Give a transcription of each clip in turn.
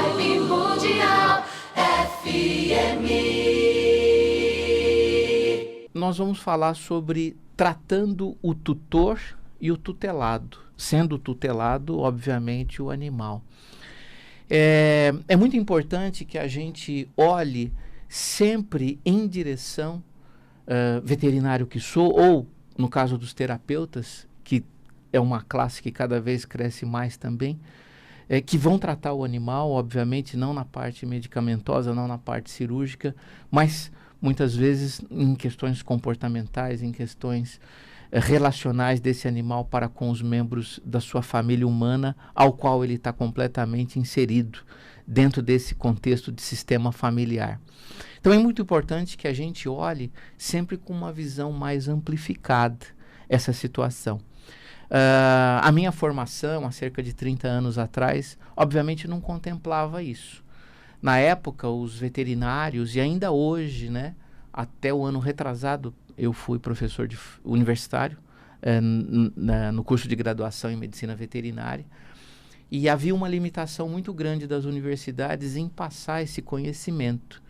Vibe Mundial FM. Nós vamos falar sobre tratando o tutor e o tutelado, sendo o tutelado, obviamente, o animal. É muito importante que a gente olhe sempre em direção, veterinário que sou, ou no caso dos terapeutas, que é uma classe que cada vez cresce mais também, que vão tratar o animal, obviamente, não na parte medicamentosa, não na parte cirúrgica, mas muitas vezes em questões comportamentais, em questões relacionais desse animal para com os membros da sua família humana, ao qual ele está completamente inserido dentro desse contexto de sistema familiar. Então é muito importante que a gente olhe sempre com uma visão mais amplificada essa situação. A minha formação, há cerca de 30 anos atrás, obviamente não contemplava isso. Na época, os veterinários, e ainda hoje, né, até o ano retrasado, eu fui professor universitário no curso de graduação em medicina veterinária, e havia uma limitação muito grande das universidades em passar esse conhecimento,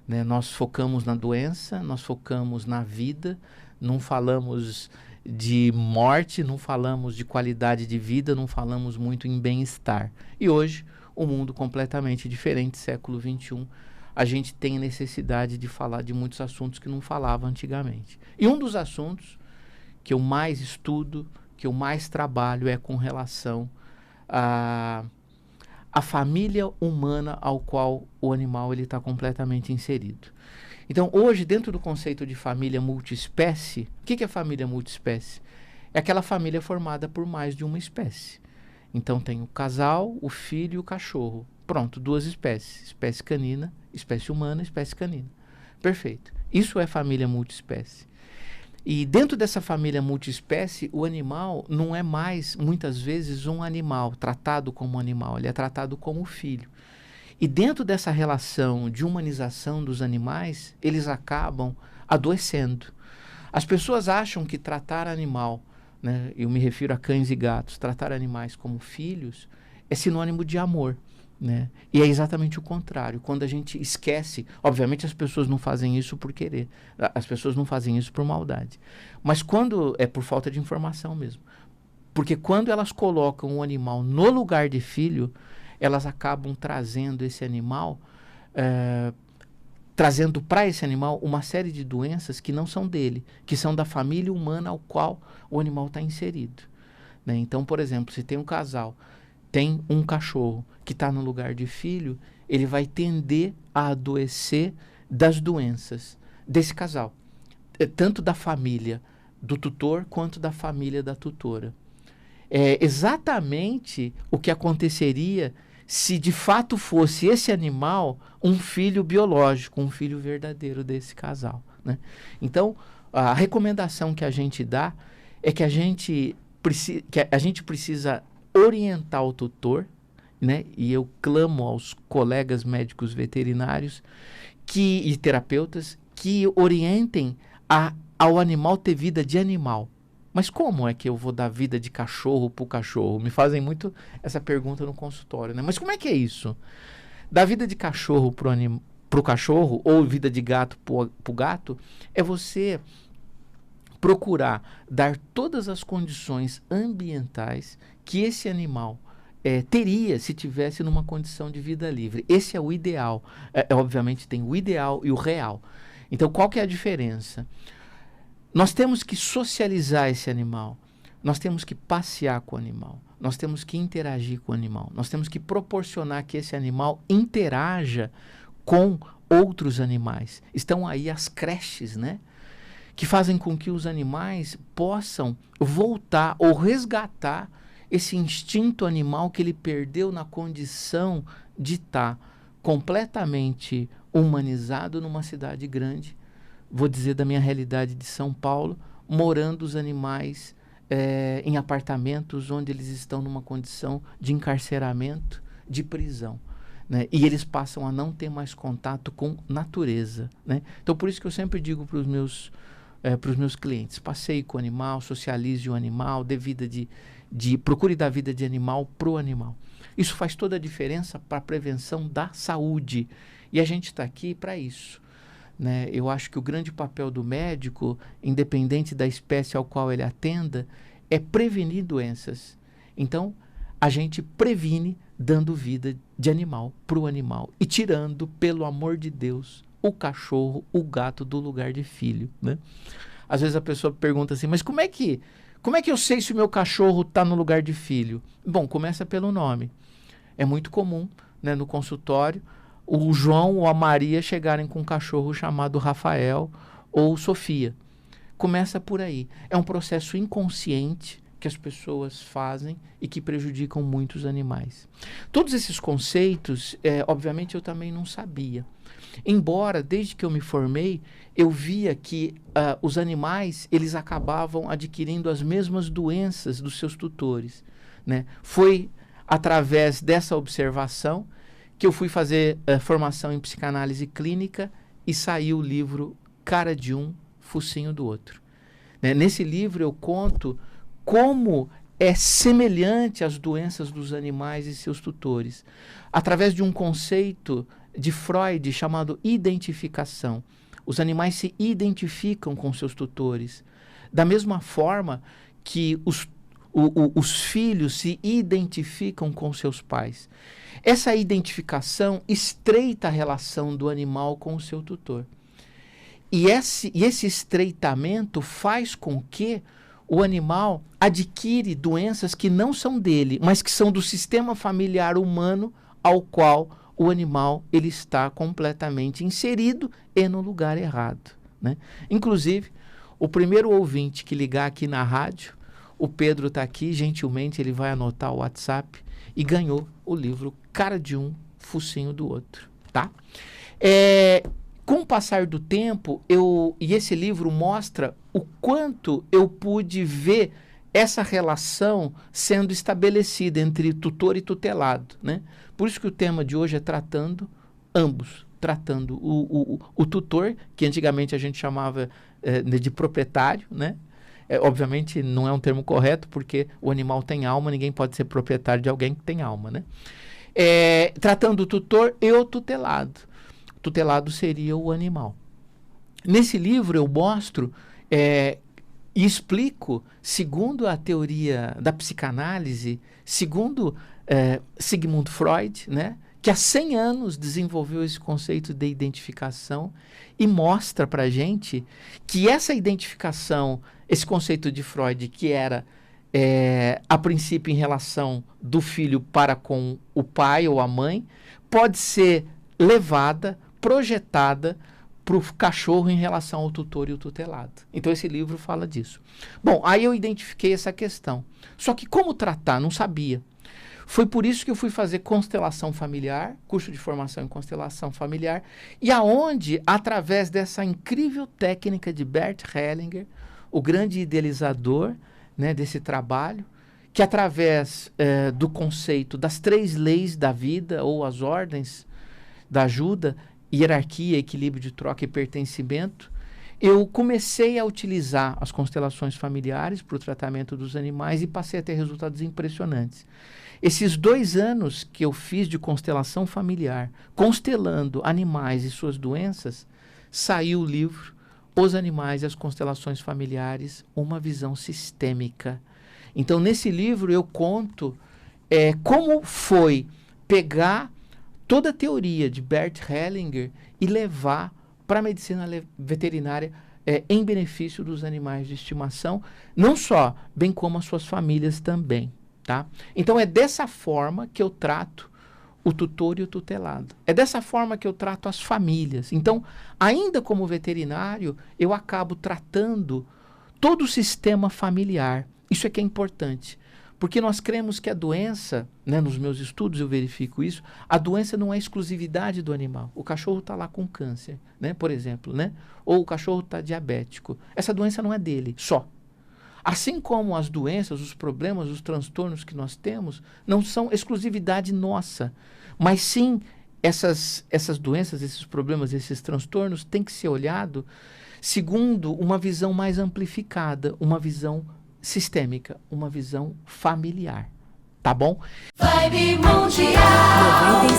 né? Nós focamos na doença, nós focamos na vida, não falamos de morte, não falamos de qualidade de vida, não falamos muito em bem-estar. E hoje, o mundo completamente diferente, século XXI, a gente tem necessidade de falar de muitos assuntos que não falava antigamente. E um dos assuntos que eu mais estudo, que eu mais trabalho, é com relação à família humana ao qual o animal está completamente inserido. Então, hoje, dentro do conceito de família multiespécie, o que é família multiespécie? É aquela família formada por mais de uma espécie. Então, tem o casal, o filho e o cachorro. Pronto, duas espécies. Espécie canina, espécie humana, espécie canina. Perfeito. Isso é família multiespécie. E dentro dessa família multiespécie, o animal não é mais, muitas vezes, um animal, tratado como animal. Ele é tratado como filho. E dentro dessa relação de humanização dos animais, eles acabam adoecendo. As pessoas acham que tratar animal, né, eu me refiro a cães e gatos, tratar animais como filhos é sinônimo de amor, né? E é exatamente o contrário. Quando a gente esquece, obviamente as pessoas não fazem isso por querer, as pessoas não fazem isso por maldade, mas quando é por falta de informação mesmo, porque quando elas colocam o animal no lugar de filho, elas acabam trazendo esse animal, trazendo para esse animal uma série de doenças que não são dele, que são da família humana ao qual o animal está inserido, né? Então, por exemplo, se tem um casal, tem um cachorro que está no lugar de filho, ele vai tender a adoecer das doenças desse casal, tanto da família do tutor quanto da família da tutora. É exatamente o que aconteceria se de fato fosse esse animal um filho biológico, um filho verdadeiro desse casal, né? Então, a recomendação que a gente dá é que a gente precisa orientar o tutor, né? E eu clamo aos colegas médicos veterinários e terapeutas que orientem ao animal ter vida de animal. Mas como é que eu vou dar vida de cachorro para o cachorro? Me fazem muito essa pergunta no consultório, né? Mas como é que é isso? Dar vida de cachorro para o cachorro ou vida de gato para o gato é você procurar dar todas as condições ambientais que esse animal teria se tivesse numa condição de vida livre. Esse é o ideal. Obviamente tem o ideal e o real. Então qual que é a diferença? Nós temos que socializar esse animal, nós temos que passear com o animal, nós temos que interagir com o animal, nós temos que proporcionar que esse animal interaja com outros animais. Estão aí as creches, né, que fazem com que os animais possam voltar ou resgatar esse instinto animal que ele perdeu na condição de estar completamente humanizado numa cidade grande. Vou dizer da minha realidade de São Paulo, morando os animais em apartamentos onde eles estão numa condição de encarceramento, de prisão, né? E eles passam a não ter mais contato com natureza, né? Então, por isso que eu sempre digo para os meus clientes, passeie com o animal, socialize o animal, procure dar vida de animal para o animal. Isso faz toda a diferença para a prevenção da saúde. E a gente está aqui para isso. Né? Eu acho que o grande papel do médico, independente da espécie ao qual ele atenda, é prevenir doenças. Então, a gente previne dando vida de animal para o animal e tirando, pelo amor de Deus, o cachorro, o gato do lugar de filho. Né? Às vezes a pessoa pergunta assim, mas como é que eu sei se o meu cachorro está no lugar de filho? Bom, começa pelo nome. É muito comum, né, no consultório, o João ou a Maria chegarem com um cachorro chamado Rafael ou Sofia. Começa por aí. É um processo inconsciente que as pessoas fazem e que prejudicam muitos animais. Todos esses conceitos, obviamente, eu também não sabia. Embora, desde que eu me formei, eu via que os animais, eles acabavam adquirindo as mesmas doenças dos seus tutores. Né? Foi através dessa observação que eu fui fazer formação em psicanálise clínica e saiu o livro Cara de um, Focinho do Outro. Né? Nesse livro eu conto como é semelhante às doenças dos animais e seus tutores, através de um conceito de Freud chamado identificação. Os animais se identificam com seus tutores, da mesma forma que os filhos se identificam com seus pais. Essa identificação estreita a relação do animal com o seu tutor. E esse estreitamento faz com que o animal adquire doenças que não são dele, mas que são do sistema familiar humano ao qual o animal ele está completamente inserido e no lugar errado. Né? Inclusive, o primeiro ouvinte que ligar aqui na rádio, o Pedro está aqui, gentilmente ele vai anotar o WhatsApp e ganhou o livro Cara de um, Focinho do Outro. Tá? Com o passar do tempo, e esse livro mostra o quanto eu pude ver essa relação sendo estabelecida entre tutor e tutelado. Né? Por isso que o tema de hoje é tratando ambos. Tratando o tutor, que antigamente a gente chamava de proprietário, né? Obviamente não é um termo correto, porque o animal tem alma, ninguém pode ser proprietário de alguém que tem alma. Né? Tratando o tutor e o tutelado. O tutelado seria o animal. Nesse livro eu mostro e explico, segundo a teoria da psicanálise, segundo Sigmund Freud, né, que há 100 anos desenvolveu esse conceito de identificação e mostra para a gente que essa identificação, esse conceito de Freud, que era a princípio em relação do filho para com o pai ou a mãe, pode ser levada, projetada para o cachorro em relação ao tutor e o tutelado. Então esse livro fala disso. Bom, aí eu identifiquei essa questão. Só que como tratar? Não sabia. Foi por isso que eu fui fazer constelação familiar, curso de formação em constelação familiar, e aonde, através dessa incrível técnica de Bert Hellinger, o grande idealizador, né, desse trabalho, que através do conceito das 3 leis da vida, ou as ordens da ajuda, hierarquia, equilíbrio de troca e pertencimento, eu comecei a utilizar as constelações familiares para o tratamento dos animais e passei a ter resultados impressionantes. Esses 2 anos que eu fiz de constelação familiar, constelando animais e suas doenças, saiu o livro Os Animais e as Constelações Familiares, uma visão sistêmica. Então, nesse livro eu conto como foi pegar toda a teoria de Bert Hellinger e levar para a medicina veterinária em benefício dos animais de estimação, não só, bem como as suas famílias também. Tá? Então é dessa forma que eu trato o tutor e o tutelado. É dessa forma que eu trato as famílias. Então, ainda como veterinário, eu acabo tratando todo o sistema familiar. Isso é que é importante. Porque nós cremos que a doença, né, nos meus estudos eu verifico isso, a doença não é exclusividade do animal. O cachorro está lá com câncer, né, por exemplo, né? Ou o cachorro está diabético. Essa doença não é dele, só. Assim como as doenças, os problemas, os transtornos que nós temos, não são exclusividade nossa, mas sim essas doenças, esses problemas, esses transtornos têm que ser olhado segundo uma visão mais amplificada, uma visão sistêmica, uma visão familiar. Tá bom? Vibe Mundial.